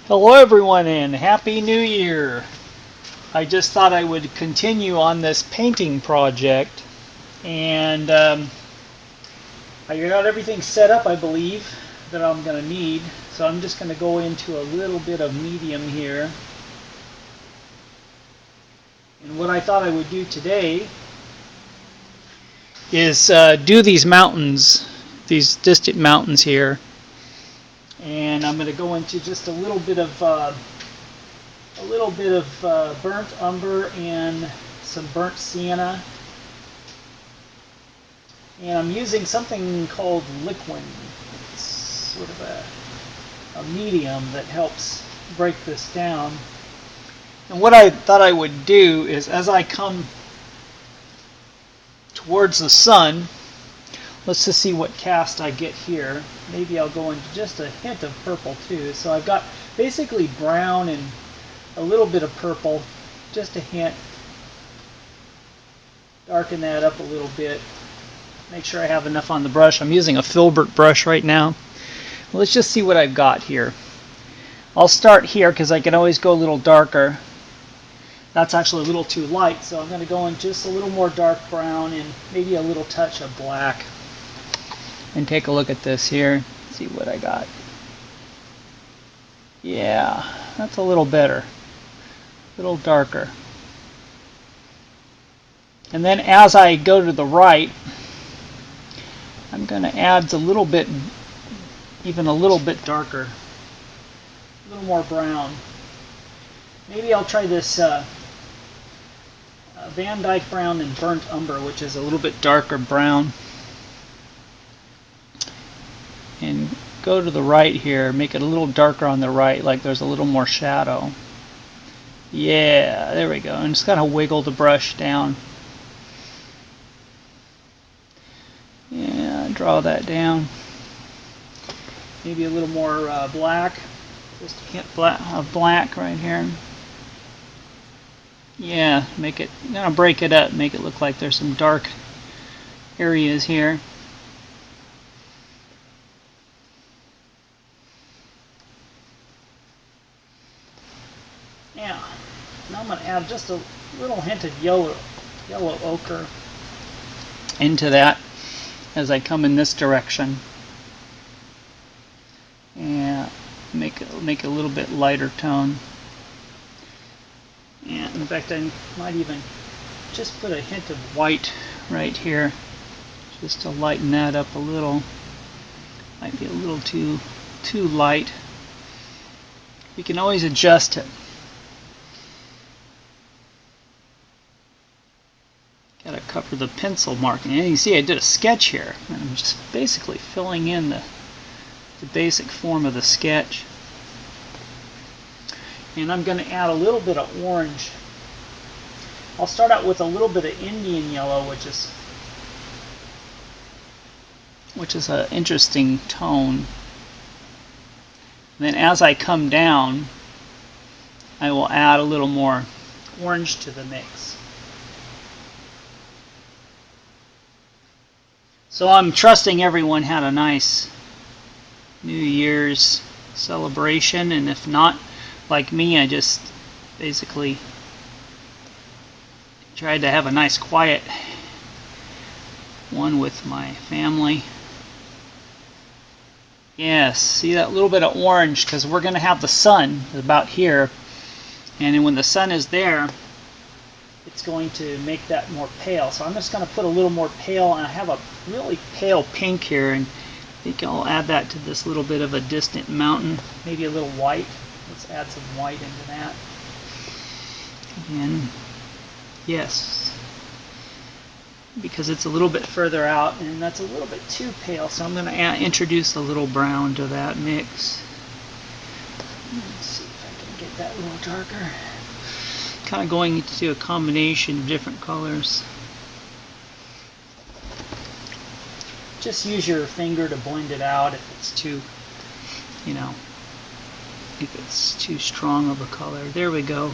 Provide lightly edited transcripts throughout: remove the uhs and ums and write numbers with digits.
Hello everyone and Happy New Year! I just thought I would continue on this painting project and I got everything set up, I believe, that I'm going to need. So I'm just going to go into a little bit of medium here. And what I thought I would do today is do these mountains, these distant mountains here. And I'm going to go into just a little bit of burnt umber and some burnt sienna. And I'm using something called liquid. It's sort of a medium that helps break this down. And what I thought I would do is, as I come towards the sun, let's just see what cast I get here. Maybe I'll go into just a hint of purple too. So I've got basically brown and a little bit of purple, just a hint. Darken that up a little bit. Make sure I have enough on the brush. I'm using a filbert brush right now. Let's just see what I've got here. I'll start here because I can always go a little darker. That's actually a little too light, so I'm going to go in just a little more dark brown and maybe a little touch of black. And take a look at this here. See what I got. Yeah, that's a little better. A little darker. And then as I go to the right, I'm going to add a little bit, even a little bit darker. A little more brown. Maybe I'll try this Van Dyke brown and burnt umber, which is a little bit darker brown. And go to the right here, make it a little darker on the right, like there's a little more shadow. Yeah, there we go. And just kind of wiggle the brush down. Yeah, draw that down. Maybe a little more black. Just a hint of black right here. Yeah, make it, I'm gonna break it up, make it look like there's some dark areas here. Yeah, now I'm going to add just a little hint of yellow ochre into that as I come in this direction. And make it a little bit lighter tone. And in fact, I might even just put a hint of white right here, just to lighten that up a little. Might be a little too light. We can always adjust it. Got to cover the pencil marking. And you can see I did a sketch here. And I'm just basically filling in the basic form of the sketch. And I'm going to add a little bit of orange. I'll start out with a little bit of Indian yellow, which is an interesting tone. And then as I come down, I will add a little more orange to the mix. So I'm trusting everyone had a nice New Year's celebration, and if not, like me, I just basically tried to have a nice quiet one with my family. Yes, see that little bit of orange, because we're going to have the sun about here, and then when the sun is there, it's going to make that more pale. So I'm just going to put a little more pale, and I have a really pale pink here, and I think I'll add that to this little bit of a distant mountain. Maybe a little white. Let's add some white into that. And yes, because it's a little bit further out, and that's a little bit too pale, so I'm going to introduce a little brown to that mix. Let's see if I can get that a little darker. Kind of going into a combination of different colors. Just use your finger to blend it out if it's too, if it's too strong of a color. There we go.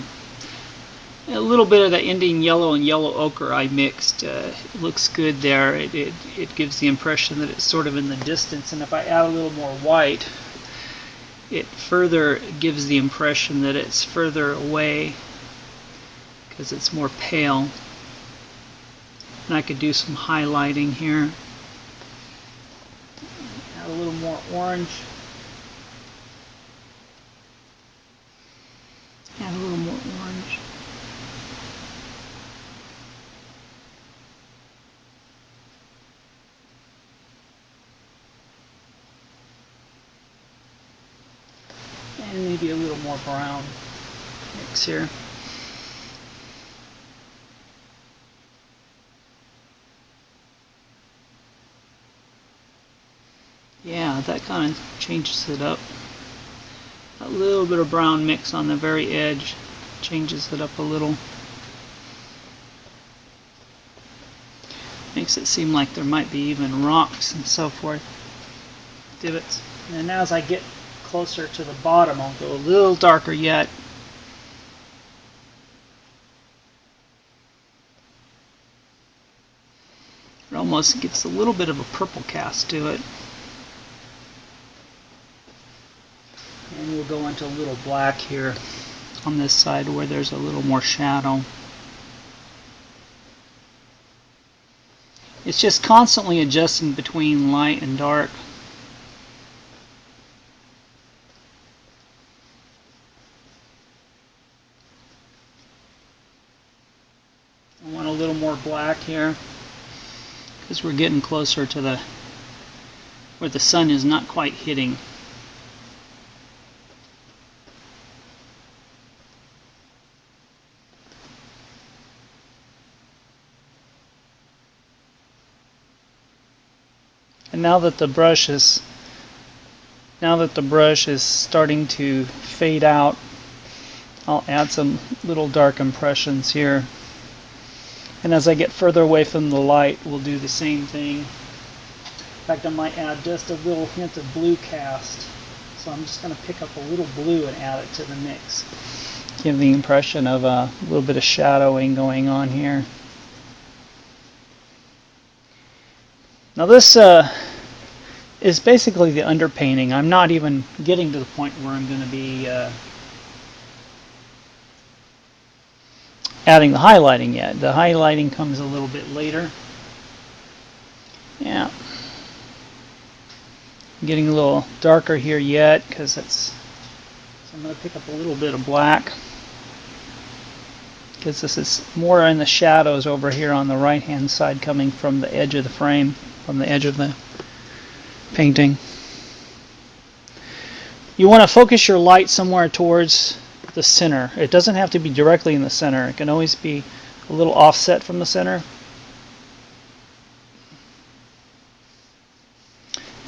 A little bit of the Indian yellow and yellow ochre I mixed. It looks good there. It gives the impression that it's sort of in the distance, and if I add a little more white, it further gives the impression that it's further away because it's more pale. And I could do some highlighting here. Add a little more orange. Add a little more orange. And maybe a little more brown mix here. Yeah, that kind of changes it up. A little bit of brown mix on the very edge changes it up a little. Makes it seem like there might be even rocks and so forth. Divots. And now as I get closer to the bottom, I'll go a little darker yet. It almost gives a little bit of a purple cast to it. And we'll go into a little black here on this side where there's a little more shadow. It's just constantly adjusting between light and dark. I want a little more black here because we're getting closer to where the sun is not quite hitting. And now that the brush is starting to fade out, I'll add some little dark impressions here. And as I get further away from the light, we'll do the same thing. In fact, I might add just a little hint of blue cast. So I'm just going to pick up a little blue and add it to the mix. Give the impression of a little bit of shadowing going on here. Now this is basically the underpainting. I'm not even getting to the point where I'm going to be adding the highlighting yet. The highlighting comes a little bit later. Yeah. I'm getting a little darker here yet because so I'm going to pick up a little bit of black because this is more in the shadows over here on the right hand side coming from the edge of the frame, from the edge of the painting. You want to focus your light somewhere towards the center. It doesn't have to be directly in the center. It can always be a little offset from the center.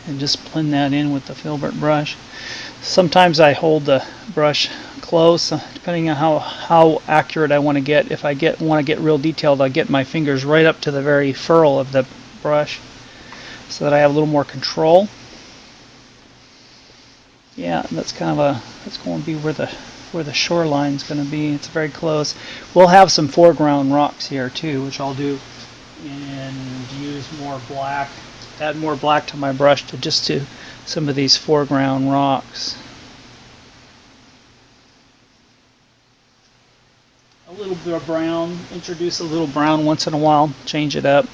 And just blend that in with the filbert brush. Sometimes I hold the brush close, depending on how accurate I want to get. If I want to get real detailed, I get my fingers right up to the very ferrule of the brush so that I have a little more control. Yeah, that's kind of that's going to be where the shoreline's going to be. It's very close. We'll have some foreground rocks here too, which I'll do and use more black. Add more black to my brush to some of these foreground rocks. A little bit of brown. Introduce a little brown once in a while. Change it up.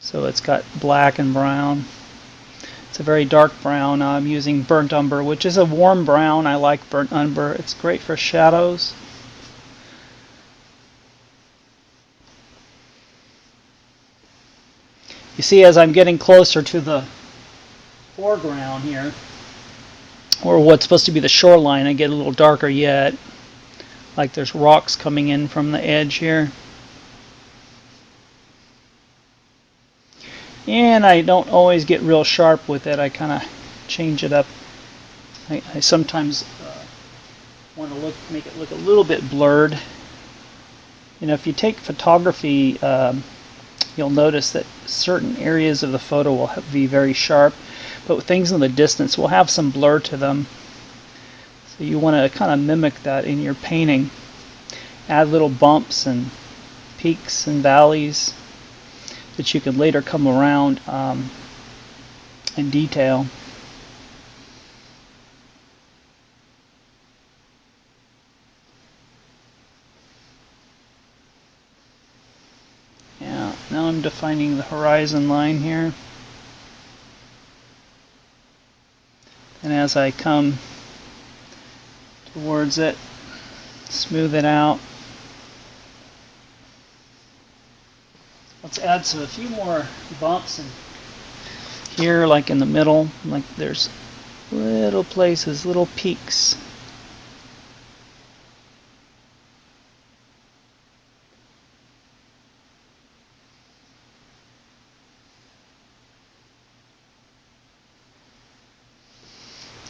So it's got black and brown. It's a very dark brown. I'm using burnt umber, which is a warm brown. I like burnt umber. It's great for shadows. You see, as I'm getting closer to the foreground here, or what's supposed to be the shoreline, I get a little darker yet. Like there's rocks coming in from the edge here. And I don't always get real sharp with it. I kind of change it up. I sometimes want to make it look a little bit blurred. You know, if you take photography, you'll notice that certain areas of the photo will be very sharp, but things in the distance will have some blur to them. So you want to kind of mimic that in your painting. Add little bumps and peaks and valleys that you can later come around and detail. I'm defining the horizon line here. And as I come towards it, smooth it out. Let's add a few more bumps in here, like in the middle, like there's little places, little peaks.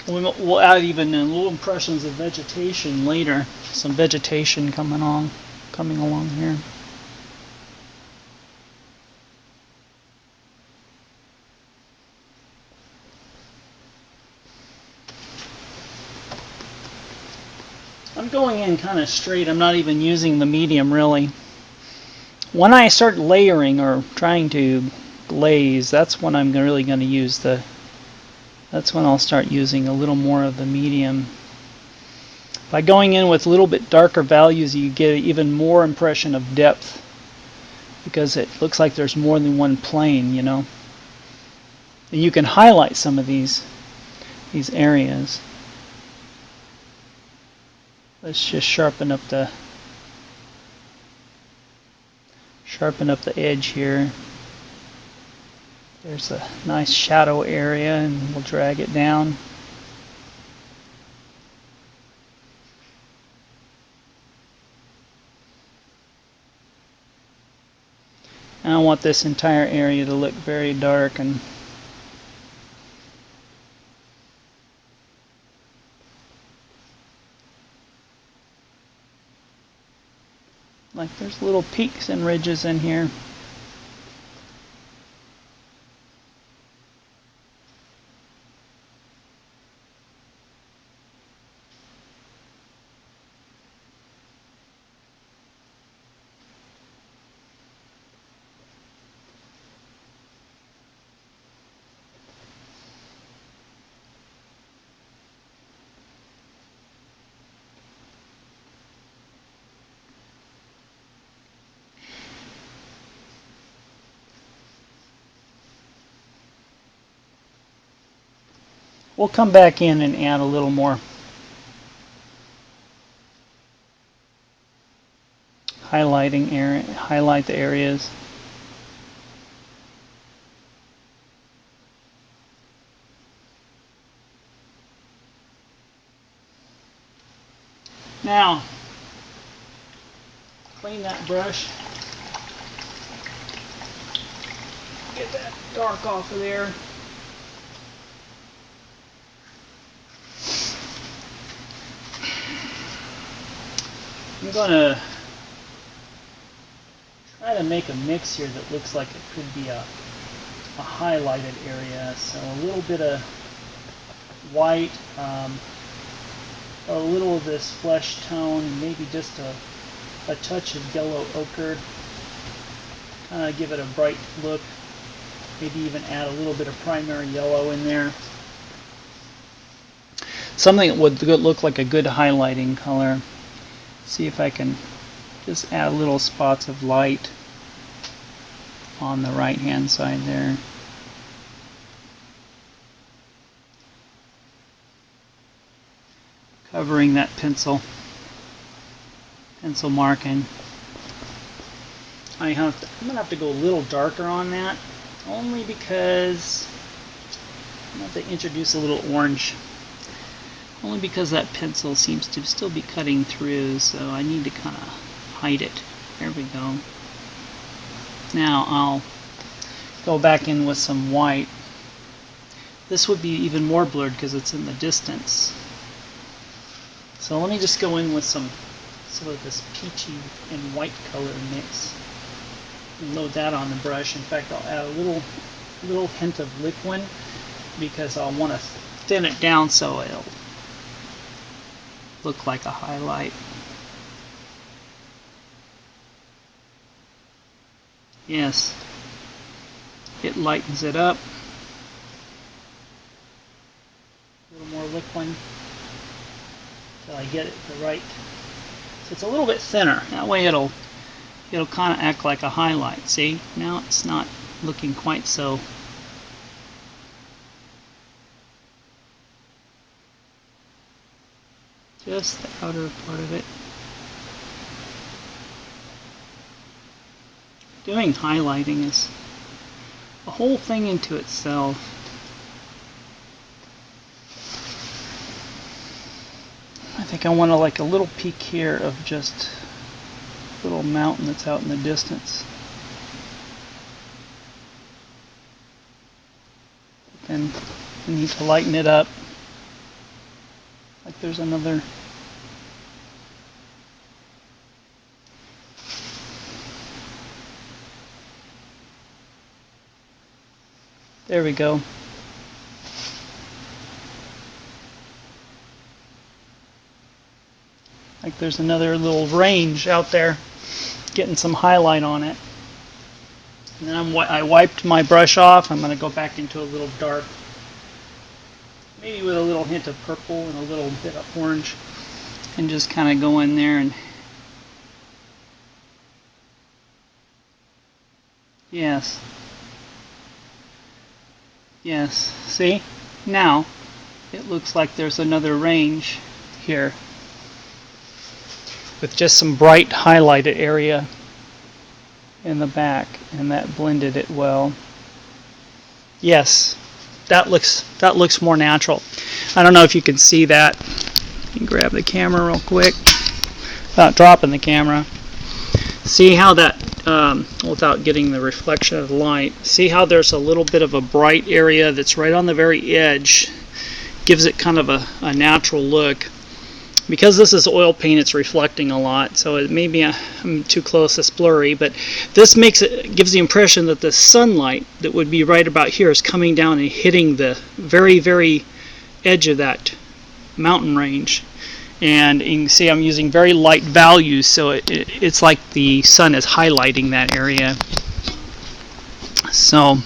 We'll add even little impressions of vegetation later. Some vegetation coming along here. I'm going in kind of straight. I'm not even using the medium really. When I start layering or trying to glaze, that's when I'm really going to use that's when I'll start using a little more of the medium. By going in with a little bit darker values, you get even more impression of depth because it looks like there's more than one plane, you know. And you can highlight some of these areas. Let's just sharpen up the edge here. There's a nice shadow area, and we'll drag it down. And I want this entire area to look very dark and like there's little peaks and ridges in here. We'll come back in and add a little more highlighting area, highlight the areas. Now, clean that brush. Get that dark off of there. I'm going to try to make a mix here that looks like it could be a highlighted area. So a little bit of white, a little of this flesh tone, and maybe just a touch of yellow ochre. Kind of give it a bright look. Maybe even add a little bit of primary yellow in there. Something that would look like a good highlighting color. See if I can just add little spots of light on the right hand side there. Covering that pencil marking. I'm going to have to go a little darker on that, only because I'm going to have to introduce a little orange. Only because that pencil seems to still be cutting through, so I need to kind of hide it. There we go. Now I'll go back in with some white. This would be even more blurred because it's in the distance. So let me just go in with some of this peachy and white color mix. Load that on the brush. In fact, I'll add a little hint of liquid because I'll want to thin it down so it'll look like a highlight. Yes, it lightens it up. A little more liquid until I get it the right. So it's a little bit thinner. That way it'll it'll kind of act like a highlight. See, now it's not looking quite so. Just the outer part of it. Doing highlighting is a whole thing into itself. I think I want like a little peak here of just a little mountain that's out in the distance. Then I need to lighten it up. Like there's another. There we go. Like there's another little range out there, getting some highlight on it. And then I wiped my brush off. I'm going to go back into a little dark, maybe with a little hint of purple and a little bit of orange, and just kind of go in there and yes, see, now it looks like there's another range here with just some bright highlighted area in the back, and that blended it well. Yes, that looks more natural. I don't know if you can see that. Let me grab the camera real quick without dropping the camera. See how that, without getting the reflection of the light, see how there's a little bit of a bright area that's right on the very edge, gives it kind of a natural look. Because this is oil paint, it's reflecting a lot, so it maybe I'm too close, it's blurry, but this gives the impression that the sunlight that would be right about here is coming down and hitting the very, very edge of that mountain range. And you can see I'm using very light values, so it's like the sun is highlighting that area. So,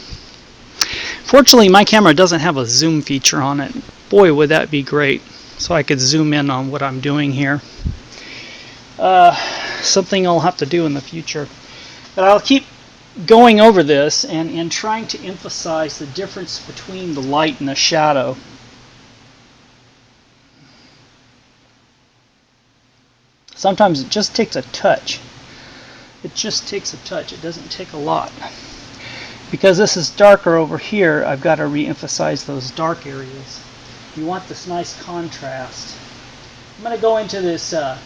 fortunately my camera doesn't have a zoom feature on it. Boy, would that be great. So I could zoom in on what I'm doing here. Something I'll have to do in the future. But I'll keep going over this and trying to emphasize the difference between the light and the shadow. Sometimes it just takes a touch. It just takes a touch. It doesn't take a lot. Because this is darker over here, I've got to re-emphasize those dark areas. You want this nice contrast. I'm going to go into this. I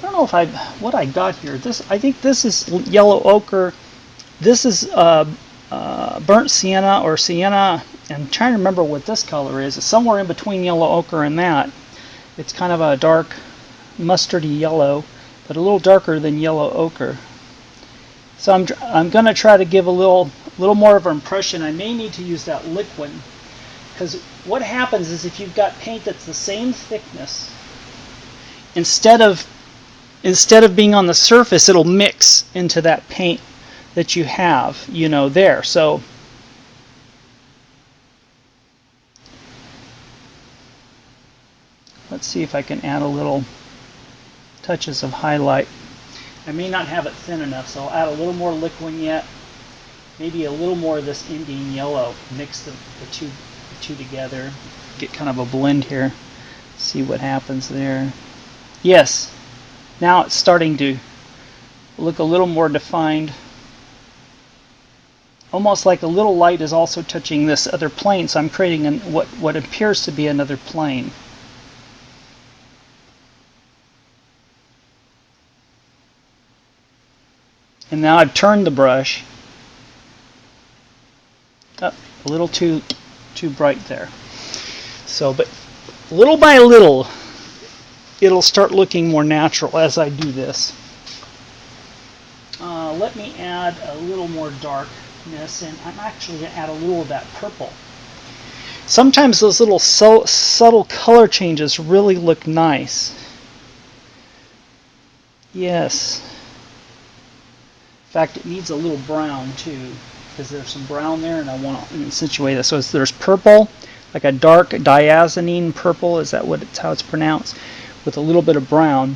don't know if what I got here. I think this is yellow ochre. This is burnt sienna or sienna. I'm trying to remember what this color is. It's somewhere in between yellow ochre and that. It's kind of a dark mustardy yellow, but a little darker than yellow ochre. So I'm going to try to give a little more of an impression. I may need to use that liquid. Because what happens is if you've got paint that's the same thickness, instead of being on the surface, it'll mix into that paint that you have, there. So let's see if I can add a little touches of highlight. I may not have it thin enough, so I'll add a little more liquid yet. Maybe a little more of this Indian yellow. Mix the two together, get kind of a blend here, see what happens there. Yes, now it's starting to look a little more defined, almost like a little light is also touching this other plane, so I'm creating what appears to be another plane. And now I've turned the brush up a little too bright there. So, but little by little, it'll start looking more natural as I do this. Let me add a little more darkness, and I'm actually going to add a little of that purple. Sometimes those little subtle color changes really look nice. Yes. In fact, it needs a little brown too, because there's some brown there, and I want to situate it. So there's purple, like a dark diazonine purple. Is that how it's pronounced? With a little bit of brown.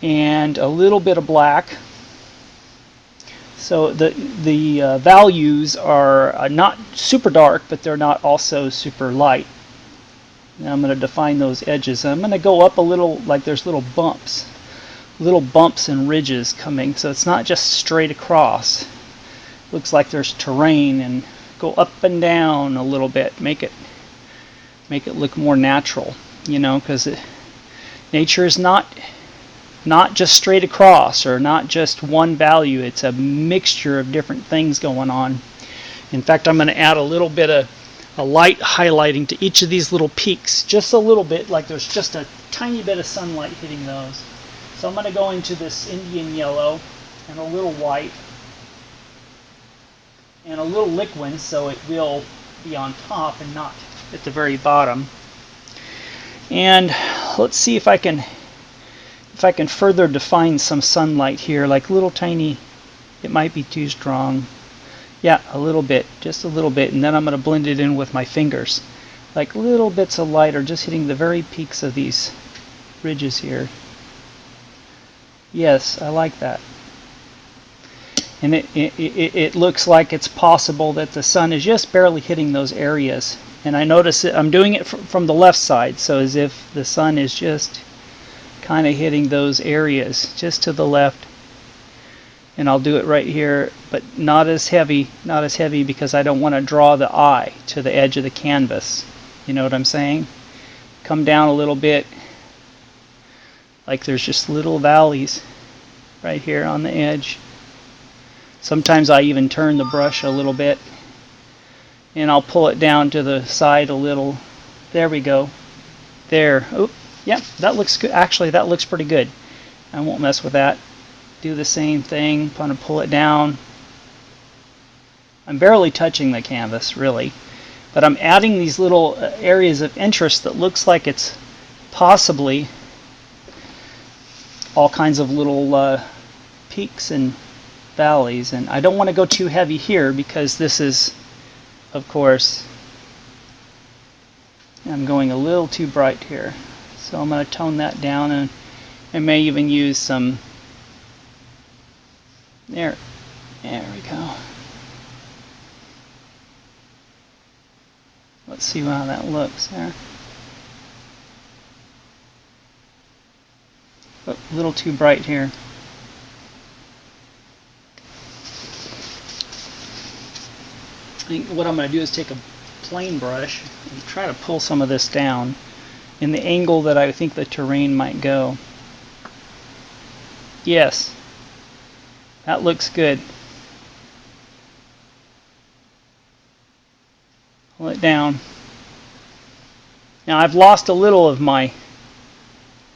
and a little bit of black. So the values are not super dark, but they're not also super light. Now I'm going to define those edges. I'm going to go up a little, like there's little bumps and ridges coming, so it's not just straight across. Looks like there's terrain, and go up and down a little bit, make it look more natural, you know, because nature is not just straight across or not just one value. It's a mixture of different things going on. In fact, I'm going to add a little bit of a light highlighting to each of these little peaks, just a little bit, like there's just a tiny bit of sunlight hitting those. So I'm going to go into this Indian yellow and a little white and a little liquid, so it will be on top and not at the very bottom. And let's see if I can further define some sunlight here, like little tiny, it might be too strong. Yeah, a little bit, just a little bit, and then I'm going to blend it in with my fingers. Like little bits of light are just hitting the very peaks of these ridges here. Yes, I like that. And it looks like it's possible that the sun is just barely hitting those areas. And I notice I'm doing it from the left side, so as if the sun is just kind of hitting those areas just to the left. And I'll do it right here, but not as heavy because I don't want to draw the eye to the edge of the canvas. You know what I'm saying? Come down a little bit, like there's just little valleys right here on the edge. Sometimes I even turn the brush a little bit, and I'll pull it down to the side a little. There we go. There. Oh, yeah, that looks good. Actually, that looks pretty good. I won't mess with that. Do the same thing. I'm going to pull it down. I'm barely touching the canvas, really, but I'm adding these little areas of interest that looks like it's possibly all kinds of little peaks and valleys. And I don't want to go too heavy here because this is, of course, I'm going a little too bright here. So I'm going to tone that down, and I may even use some. There we go. Let's see how that looks there. Oh, a little too bright here. I think what I'm going to do is take a plain brush and try to pull some of this down in the angle that I think the terrain might go. Yes, that looks good. Pull it down. Now I've lost a little of my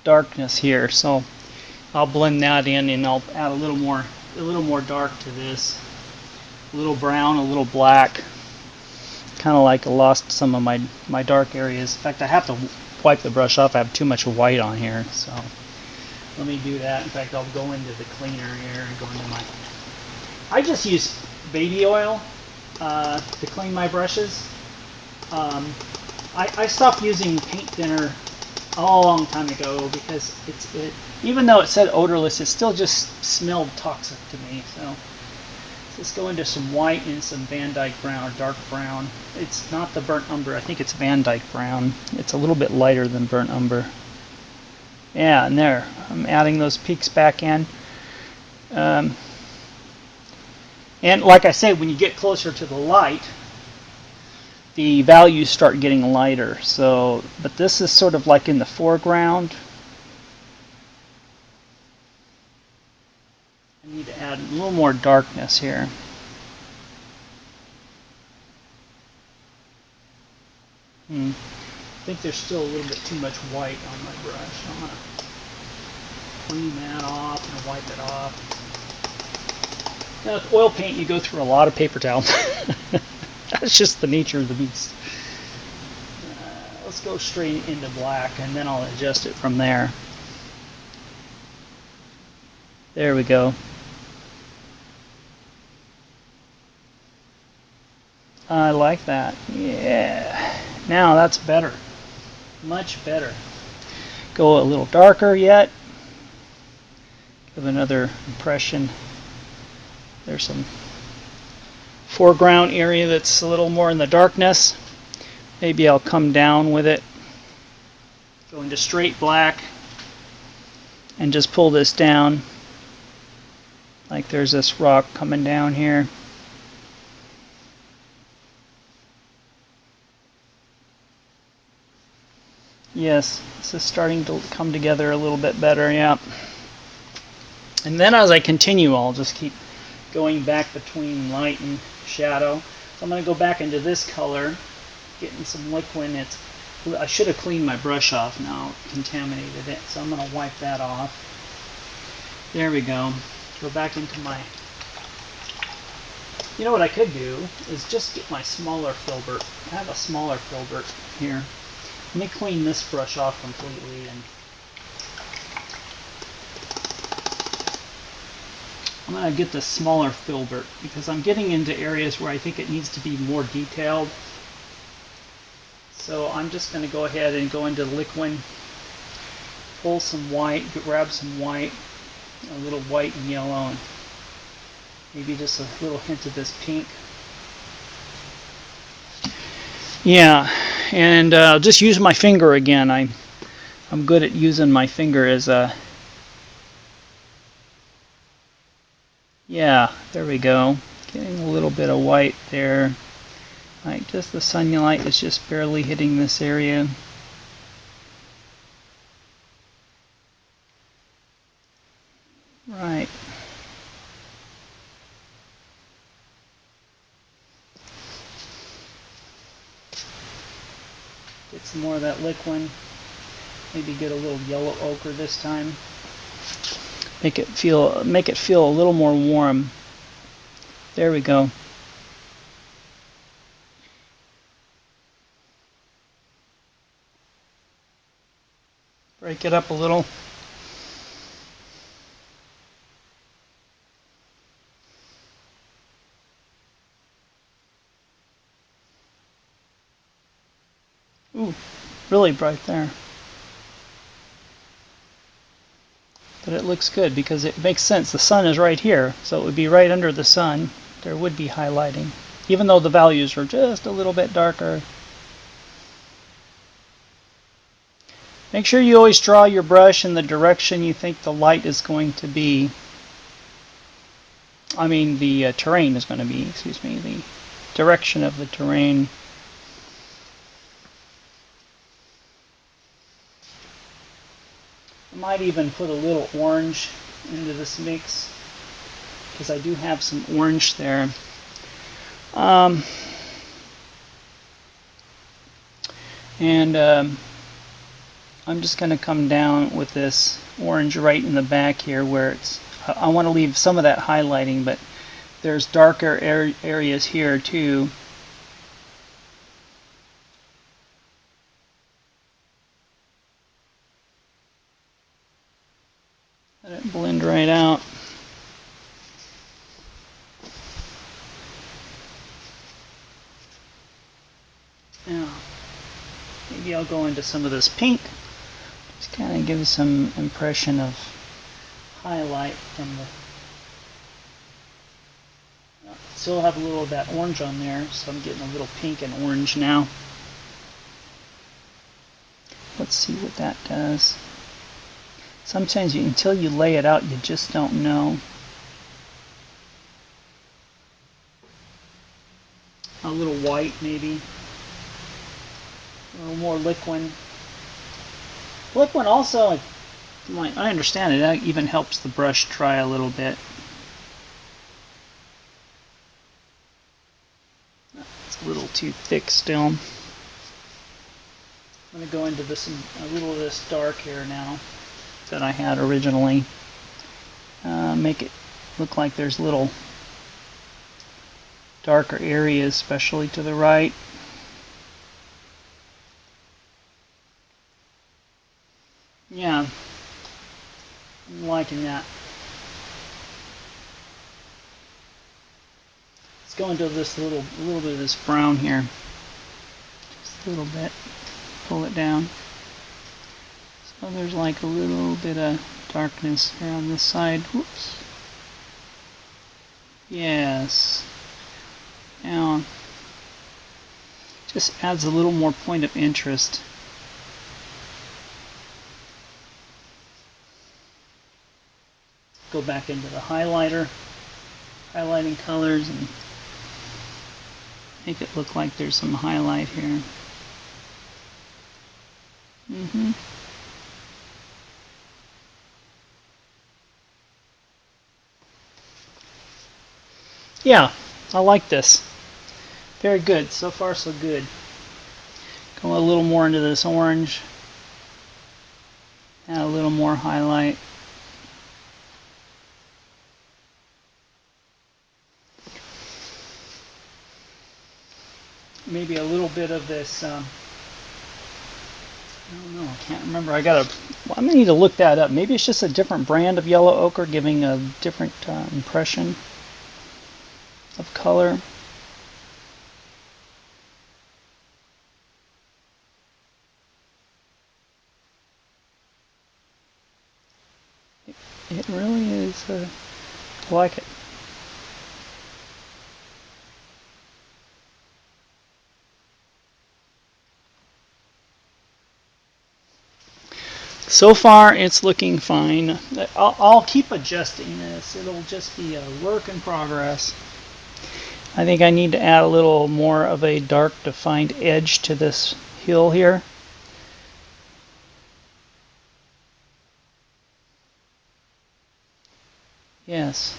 darkness here, so I'll blend that in, and I'll add a little more dark to this. A little brown, a little black. Kind of like I lost some of my dark areas. In fact, I have to wipe the brush off. I have too much white on here, so let me do that. In fact, I'll go into the cleaner here and go into my. I just use baby oil to clean my brushes. I stopped using paint thinner a long time ago because even though it said odorless, it still just smelled toxic to me. So let's go into some white and some Van Dyke brown, or dark brown. It's not the burnt umber. I think it's Van Dyke brown. It's a little bit lighter than burnt umber. Yeah, and there. I'm adding those peaks back in. And like I say, when you get closer to the light, the values start getting lighter. So, but this is sort of like in the foreground. I need to add a little more darkness here. I think there's still a little bit too much white on my brush. I'm going to clean that off and wipe it off. Now with oil paint, you go through a lot of paper towel. That's just the nature of the beast. Let's go straight into black, and then I'll adjust it from there. There we go. I like that. Yeah. Now that's better. Much better. Go a little darker yet. Give another impression. There's some foreground area that's a little more in the darkness. Maybe I'll come down with it, go into straight black, and just pull this down. Like there's this rock coming down here. Yes, this is starting to come together a little bit better, yeah. And then as I continue, I'll just keep going back between light and shadow. So I'm going to go back into this color, getting some liquid. I should have cleaned my brush off now, contaminated it. So I'm going to wipe that off. There we go. Go back into my... You know what I could do is just get my smaller filbert. I have a smaller filbert here. Let me clean this brush off completely, and I'm going to get the smaller filbert because I'm getting into areas where I think it needs to be more detailed. So I'm just going to go ahead and go into liquid, pull some white, grab some white, a little white and yellow, and maybe just a little hint of this pink. Yeah, and just use my finger again. I'm good at using my finger as a... Yeah, there we go. Getting a little bit of white there. Like just the sunlight is just barely hitting this area. Right. Get some more of that liquid. Maybe get a little yellow ochre this time. Make it feel a little more warm. There we go. Break it up a little. Ooh, really bright there. But it looks good because it makes sense. The sun is right here, so it would be right under the sun. There would be highlighting, even though the values are just a little bit darker. Make sure you always draw your brush in the direction you think the light is going to be. I mean, the terrain is going to be, excuse me, the direction of the terrain. I might even put a little orange into this mix because I do have some orange there. I'm just going to come down with this orange right in the back here where it's... I want to leave some of that highlighting, but there's darker areas here too. Let it blend right out. Now, maybe I'll go into some of this pink. Just kind of give some impression of highlight from the... Still have a little of that orange on there, so I'm getting a little pink and orange now. Let's see what that does. Sometimes until you lay it out, you just don't know. A little white maybe. A little more liquid. Liquid also, I understand it, that even helps the brush dry a little bit. It's a little too thick still. I'm going to go into this, a little of this dark here now that I had originally. Make it look like there's little darker areas, especially to the right. Yeah, I'm liking that. Let's go into this little bit of this brown here. Just a little bit. Pull it down. Oh, there's like a little bit of darkness here on this side. Whoops. Yes. Now, just adds a little more point of interest. Go back into the highlighter, highlighting colors, and make it look like there's some highlight here. Yeah, I like this. Very good. So far, so good. Go a little more into this orange. Add a little more highlight. Maybe a little bit of this. I don't know. I can't remember. I'm gonna need to look that up. Maybe it's just a different brand of yellow ochre, giving a different impression of color. It really is. I like it. So far, it's looking fine. I'll keep adjusting this. It'll just be a work in progress. I think I need to add a little more of a dark defined edge to this hill here. Yes.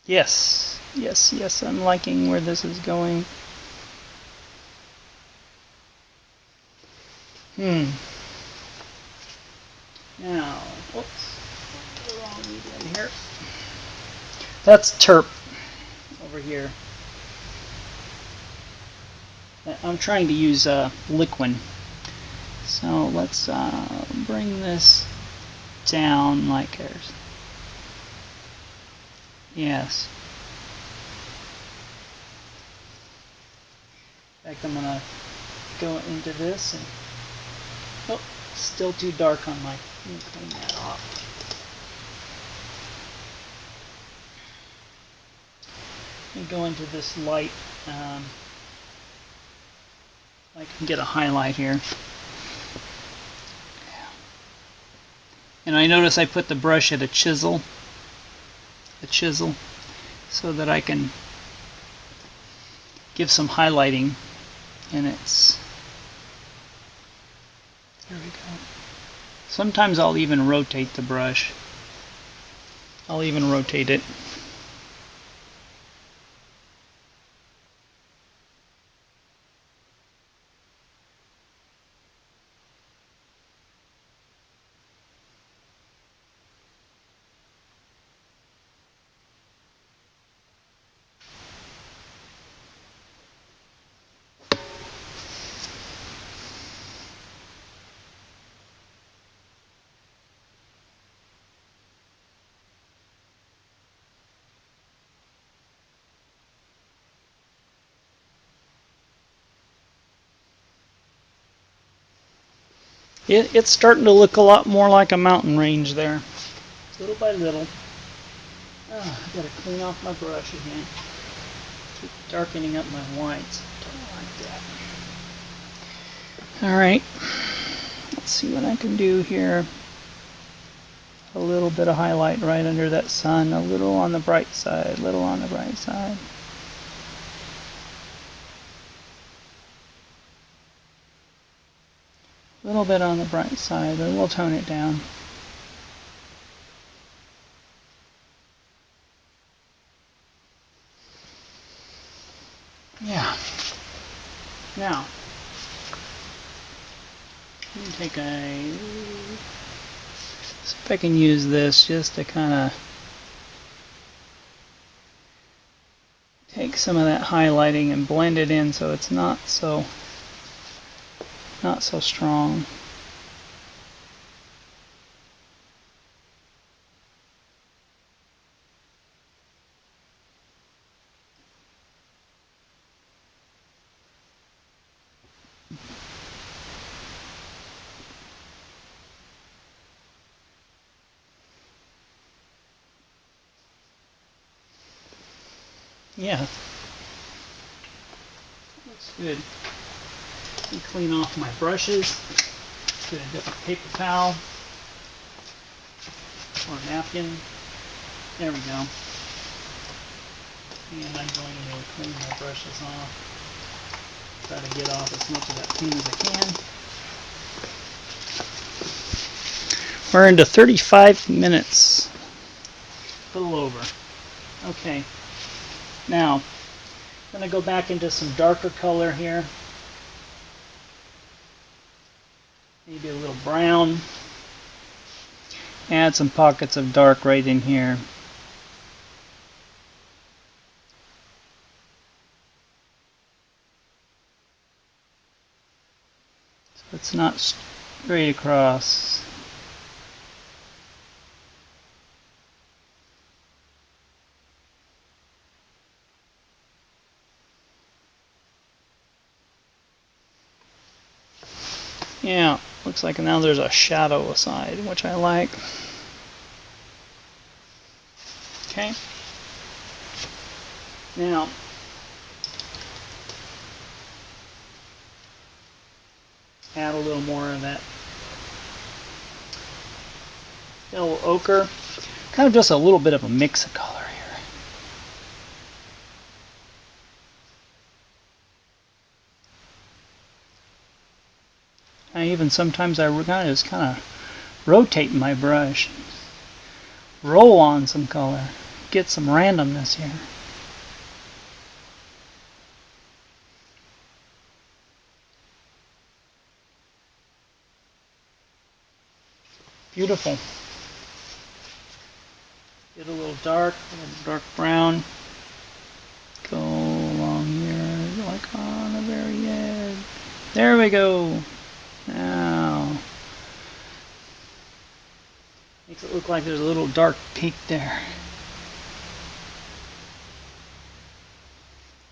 Yes. Yes, yes, I'm liking where this is going. Now, oops, the wrong medium here. That's terp over here. I'm trying to use liquid. So let's bring this down like there's. Yes. In fact, I'm gonna go into this and oh, still too dark on my. Let me clean that off. Let me go into this light. I can get a highlight here. And I notice I put the brush at a chisel, so that I can give some highlighting, and it's, there we go. Sometimes I'll even rotate the brush. I'll even rotate it. It's starting to look a lot more like a mountain range there, little by little. Oh, I gotta clean off my brush again. Keep darkening up my whites. Don't like that. Alright, let's see what I can do here. A little bit of highlight right under that sun, a little on the bright side, a little on the bright side. A little bit on the bright side, then we'll tone it down. Yeah. Now, let me take a. See if I can use this just to kind of take some of that highlighting and blend it in so it's not so strong. Yeah, looks good. Let me clean off my brushes. Get a different paper towel or a napkin. There we go. And I'm going to clean my brushes off. Try to get off as much of that paint as I can. We're into 35 minutes. A little over. Okay. Now, I'm going to go back into some darker color here. Maybe a little brown. Add some pockets of dark right in here. So it's not straight across. Yeah, looks like now there's a shadow aside, which I like. Okay. Now, add a little more of that yellow ochre. Kind of just a little bit of a mix of color here. Sometimes I just kind of rotate my brush, roll on some color, get some randomness here. Beautiful. Get a little dark brown. Go along here, like on the very edge. There we go. Now, makes it look like there's a little dark peak there.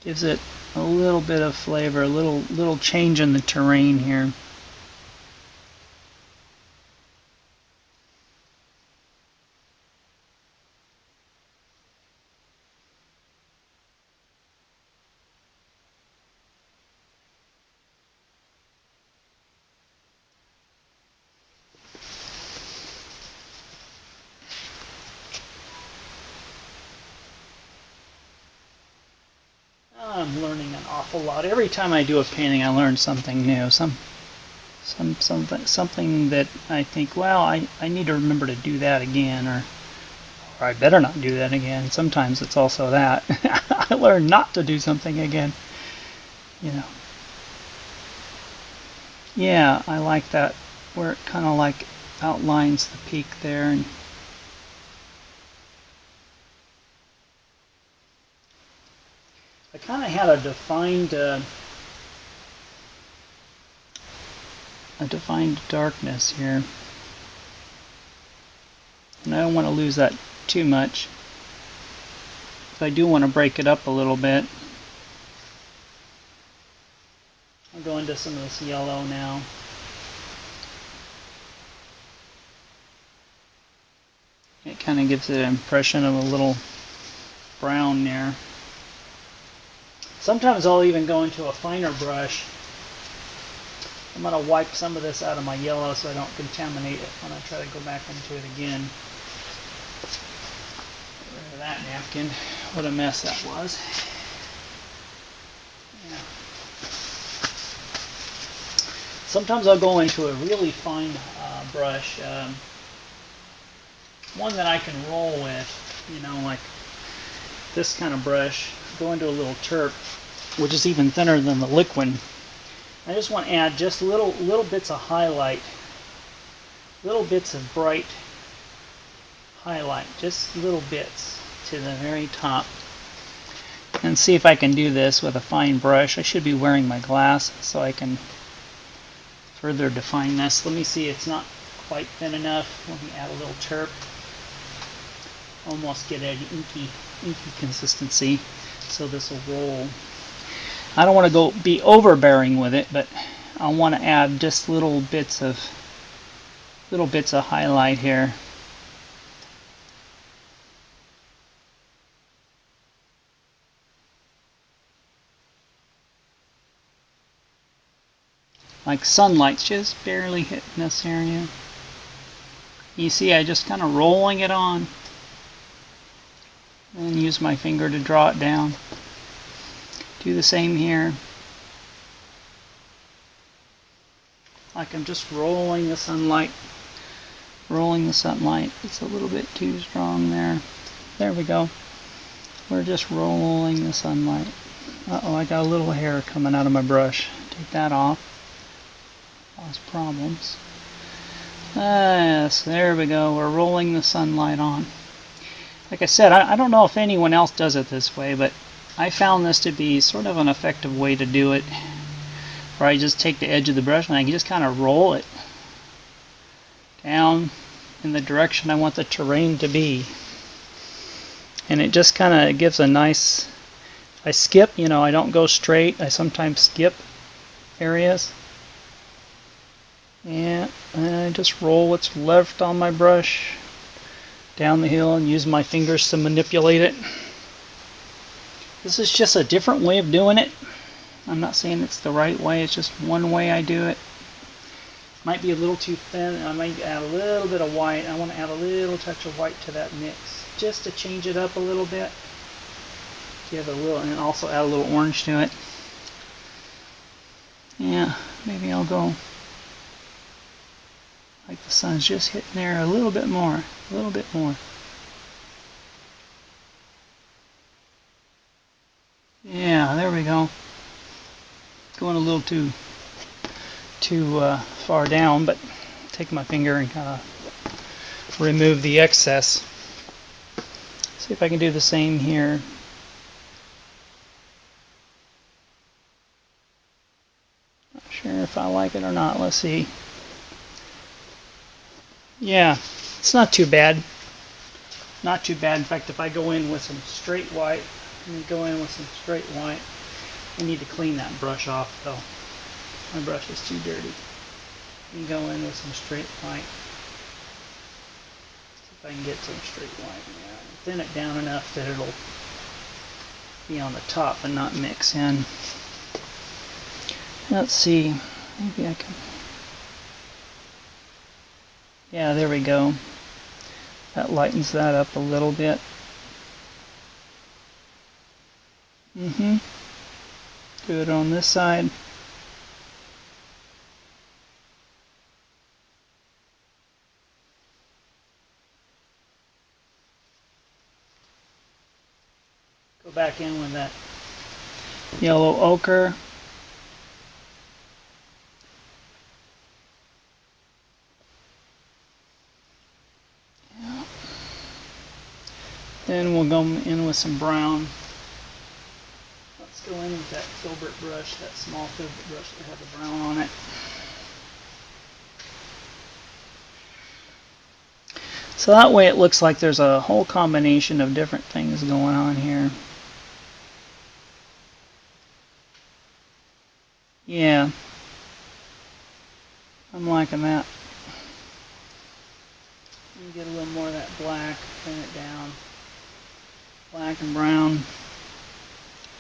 Gives it a little bit of flavor, a little change in the terrain here. I'm learning an awful lot. Every time I do a painting, I learn something new. Something that I think, well, I need to remember to do that again, or I better not do that again. Sometimes it's also that. I learn not to do something again. You know. Yeah, I like that, where it kind of like outlines the peak there. And I kind of had a defined darkness here, and I don't want to lose that too much. But I do want to break it up a little bit. I'll go into some of this yellow now. It kind of gives it an impression of a little brown there. Sometimes I'll even go into a finer brush. I'm going to wipe some of this out of my yellow so I don't contaminate it when I try to go back into it again. Get rid of that napkin. What a mess that was. Yeah. Sometimes I'll go into a really fine brush, one that I can roll with, like this kind of brush. Go into a little terp, which is even thinner than the liquid. I just want to add just little bits of highlight, little bits of bright highlight, just little bits to the very top. And see if I can do this with a fine brush. I should be wearing my glasses so I can further define this. Let me see, it's not quite thin enough. Let me add a little terp. Almost get an inky consistency, so this will roll. I don't want to be overbearing with it, but I want to add just little bits of highlight here. like sunlight's just barely hitting this area. You see, I just kind of rolling it on and use my finger to draw it down. Do the same here. Like I'm just rolling the sunlight. Rolling the sunlight. It's a little bit too strong there. There we go. We're just rolling the sunlight. Uh-oh, I got a little hair coming out of my brush. Take that off. Cause problems. Yes, there we go. We're rolling the sunlight on. Like I said, I don't know if anyone else does it this way, but I found this to be sort of an effective way to do it. Where I just take the edge of the brush and I can just kind of roll it down in the direction I want the terrain to be. And it just kind of gives a nice... I skip, you know, I don't go straight. I sometimes skip areas. Yeah, and I just roll what's left on my brush down the hill and use my fingers to manipulate it. This is just a different way of doing it. I'm not saying it's the right way, it's just one way I do it. Might be a little too thin. I might add a little bit of white. I want to add a little touch of white to that mix just to change it up a little bit. Give it a little, and also add a little orange to it. Yeah, maybe I'll go like the sun's just hitting there a little bit more, a little bit more. Yeah, there we go. Going a little too far down, but take my finger and kind of remove the excess. See if I can do the same here. Not sure if I like it or not. Let's see. Yeah, it's not too bad. Not too bad. In fact, if I go in with some straight white, I need to clean that brush off though. My brush is too dirty. You go in with some straight white. See if I can get some straight white. Yeah, thin it down enough that it'll be on the top and not mix in. Let's see. Maybe I can. Yeah, there we go. That lightens that up a little bit. Do it on this side. Go back in with that yellow ochre. Yeah. Then we'll go in with some brown. Let's go in with that filbert brush, that small filbert brush that has the brown on it. So that way it looks like there's a whole combination of different things going on here. Yeah, I'm liking that. Get a little more of that black, thin it down. Black and brown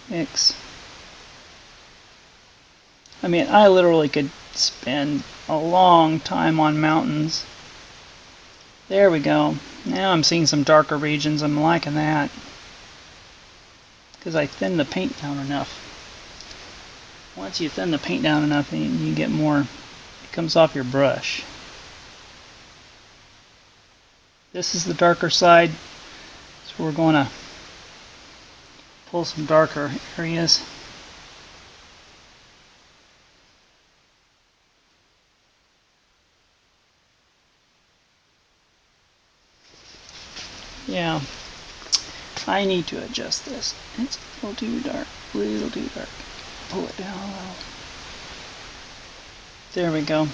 mix. I mean, I literally could spend a long time on mountains. There we go. Now I'm seeing some darker regions. I'm liking that. Because I thinned the paint down enough. Once you thin the paint down enough, you get more. It comes off your brush. This is the darker side. So we're going to pull some darker areas. Yeah, I need to adjust this. It's a little too dark, a little too dark. Pull it down a little. There we go.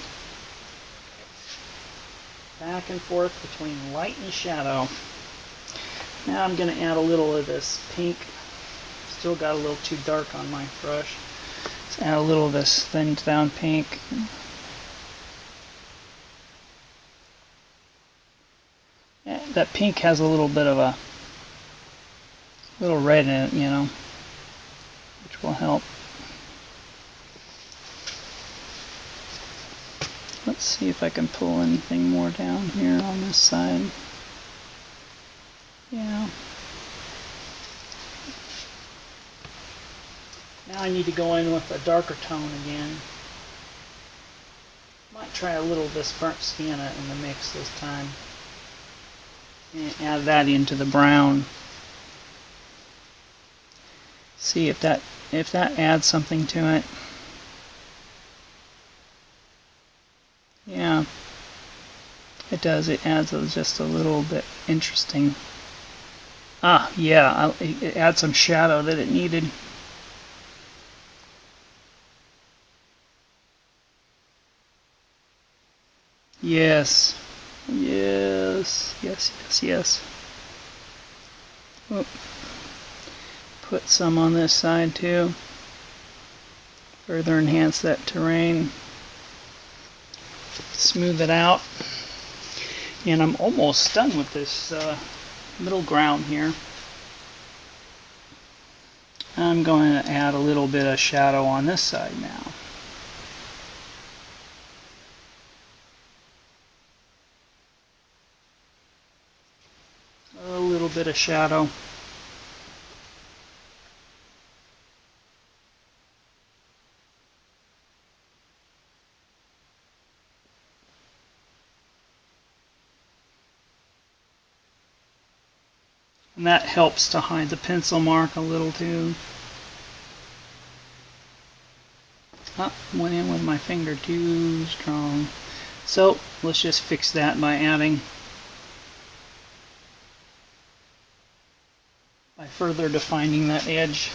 Back and forth between light and shadow. Now I'm going to add a little of this pink. Still got a little too dark on my brush. Let's add a little of this thinned down pink. That pink has a little bit of a little red in it, you know, which will help. Let's see if I can pull anything more down here on this side. Yeah. Now I need to go in with a darker tone again. Might try a little of this burnt sienna in the mix this time. And add that into the brown. See if that adds something to it. Yeah, it does. It adds just a little bit interesting. Ah, yeah, it adds some shadow that it needed. Yes, yes, yes, yes, yes. Oh. Put some on this side too. Further enhance that terrain. Smooth it out. And I'm almost done with this middle ground here. I'm going to add a little bit of shadow on this side now. A little bit of shadow. And that helps to hide the pencil mark a little too. Went in with my finger too strong. So let's just fix that by further defining that edge.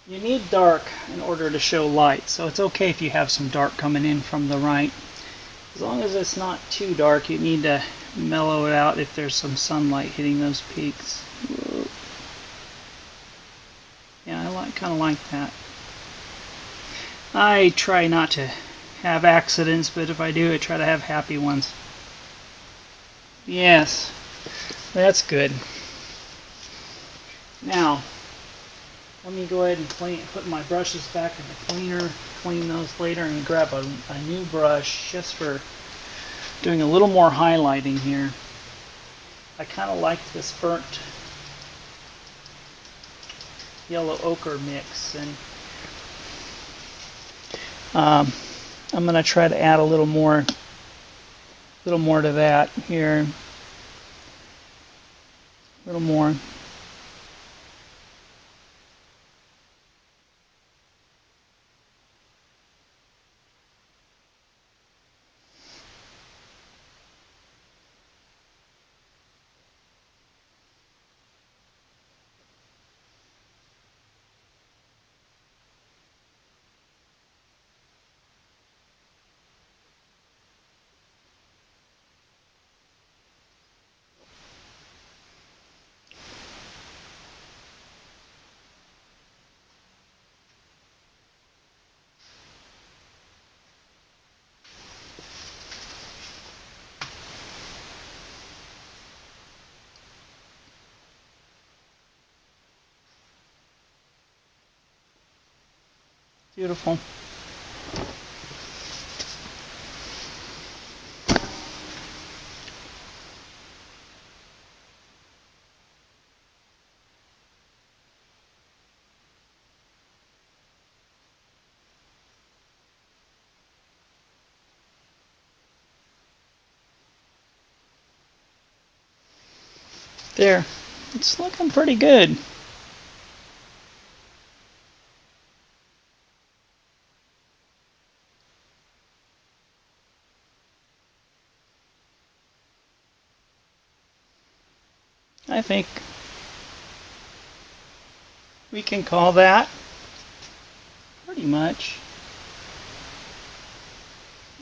You need dark in order to show light, so it's okay if you have some dark coming in from the right. As long as it's not too dark, you need to mellow it out if there's some sunlight hitting those peaks. Whoa. Yeah, I kind of like that. I try not to have accidents, but if I do, I try to have happy ones. Yes, that's good. Now, let me go ahead and put my brushes back in the cleaner, clean those later, and grab a new brush just for doing a little more highlighting here. I kind of like this burnt yellow ochre mix, and I'm going to try to add a little more to that here. A little more. Beautiful. There. It's looking pretty good. I think we can call that pretty much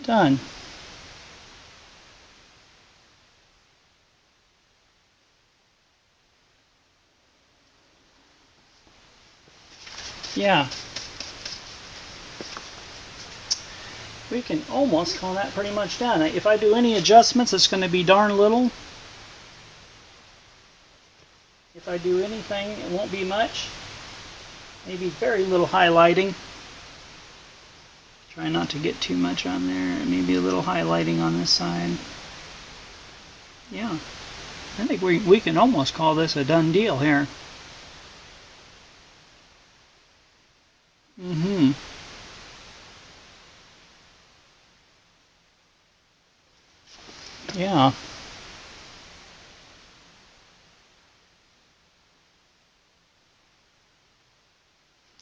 done. Yeah. We can almost call that pretty much done. If I do any adjustments, it's going to be darn little. If I do anything, it won't be much. Maybe very little highlighting. Try not to get too much on there. Maybe a little highlighting on this side. Yeah, I think we can almost call this a done deal here. Yeah.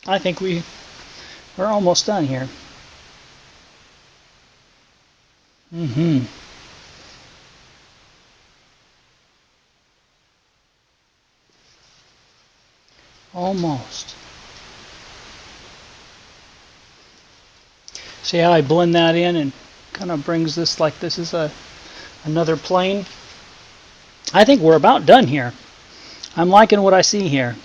I think we're almost done here. Almost. See how I blend that in and kind of brings this like this is another plane? I think we're about done here. I'm liking what I see here.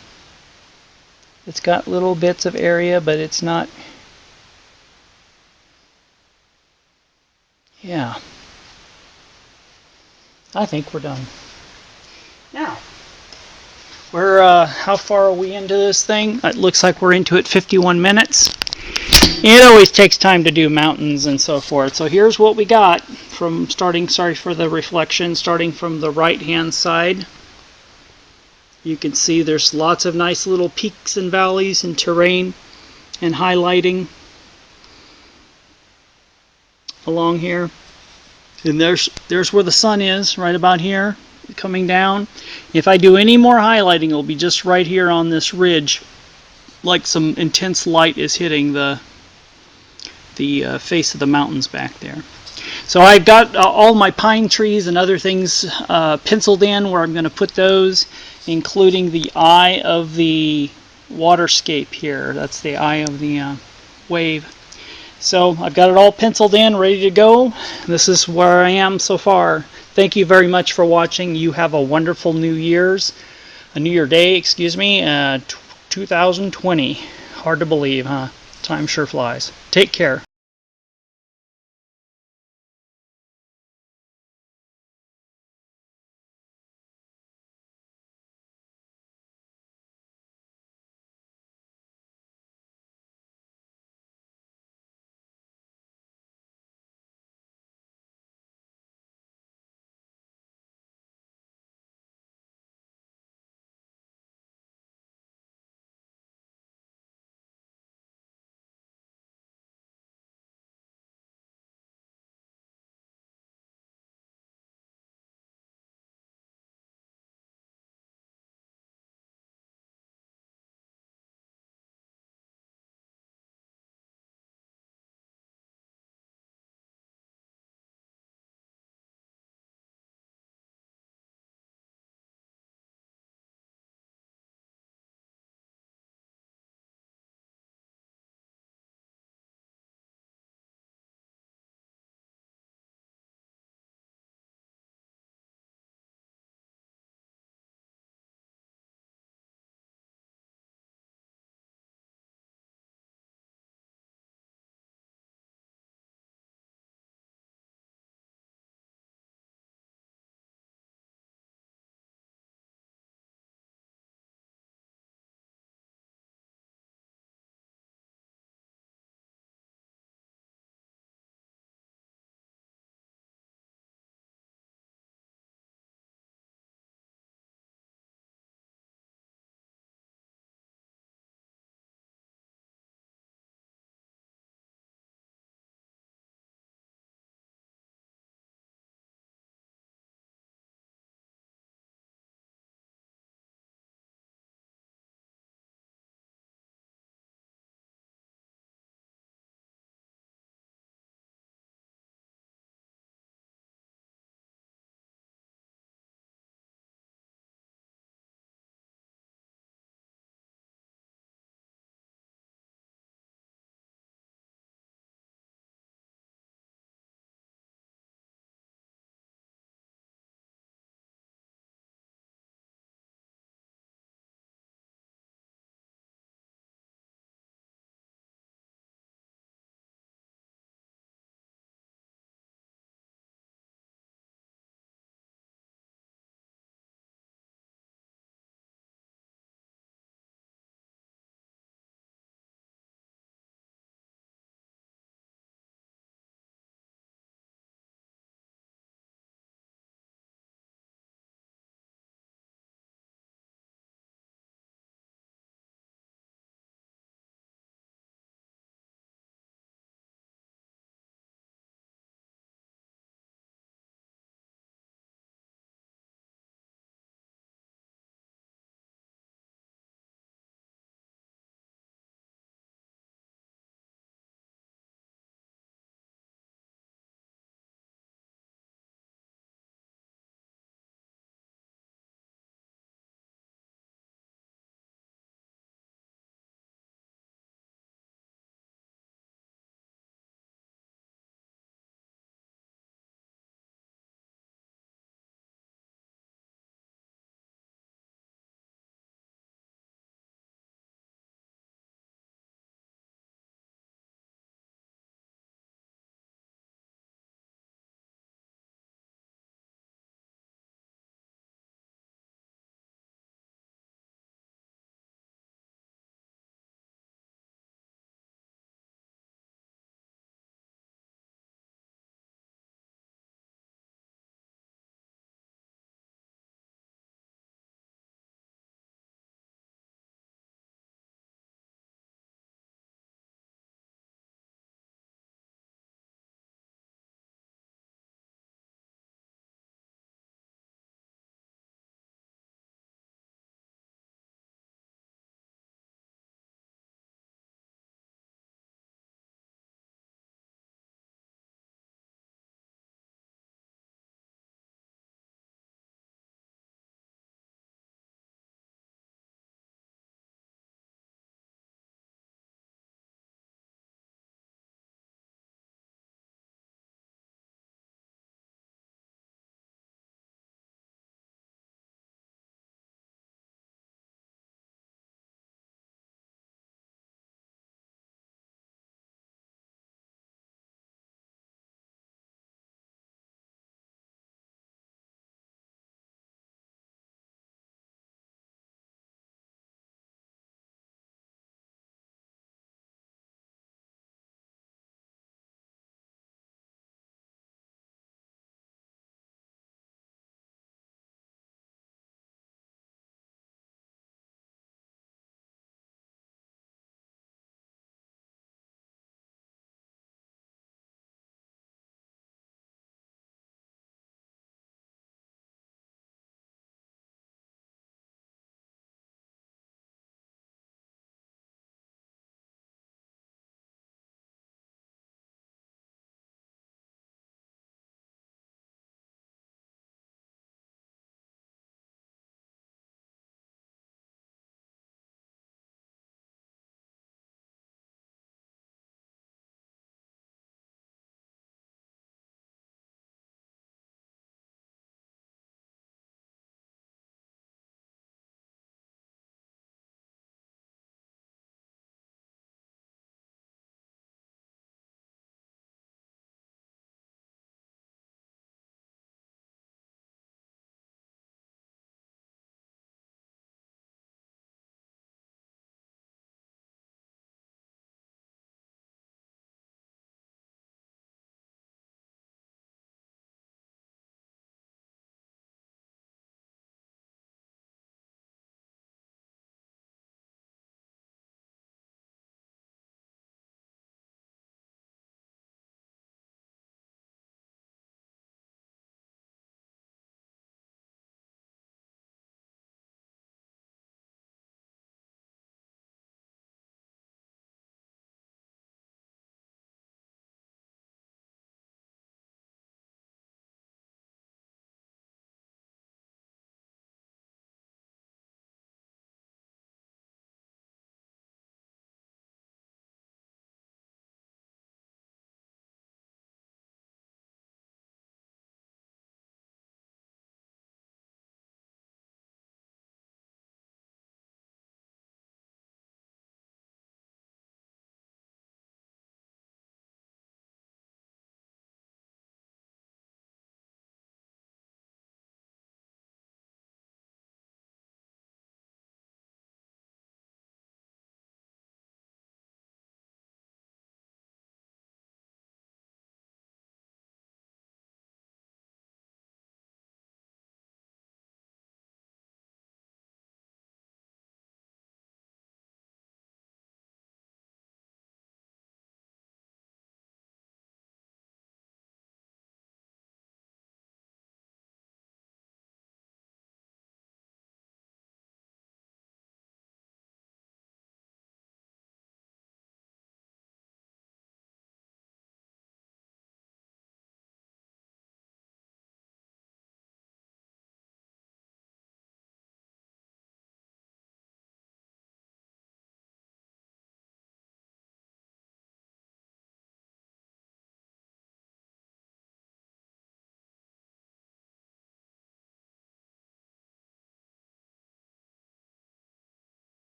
It's got little bits of area, but it's not. Yeah. I think we're done. Now, how far are we into this thing? It looks like we're into it 51 minutes. It always takes time to do mountains and so forth. So here's what we got from starting, sorry for the reflection, starting from the right hand side. You can see there's lots of nice little peaks and valleys and terrain and highlighting along here. And there's where the sun is, right about here, coming down. If I do any more highlighting, it'll be just right here on this ridge, like some intense light is hitting the face of the mountains back there. So I've got all my pine trees and other things penciled in where I'm going to put those, including the eye of the waterscape here. That's the eye of the wave. So I've got it all penciled in, ready to go. This is where I am so far. Thank you very much for watching. You have a wonderful New Year Day, excuse me, 2020. Hard to believe, huh? Time sure flies. Take care.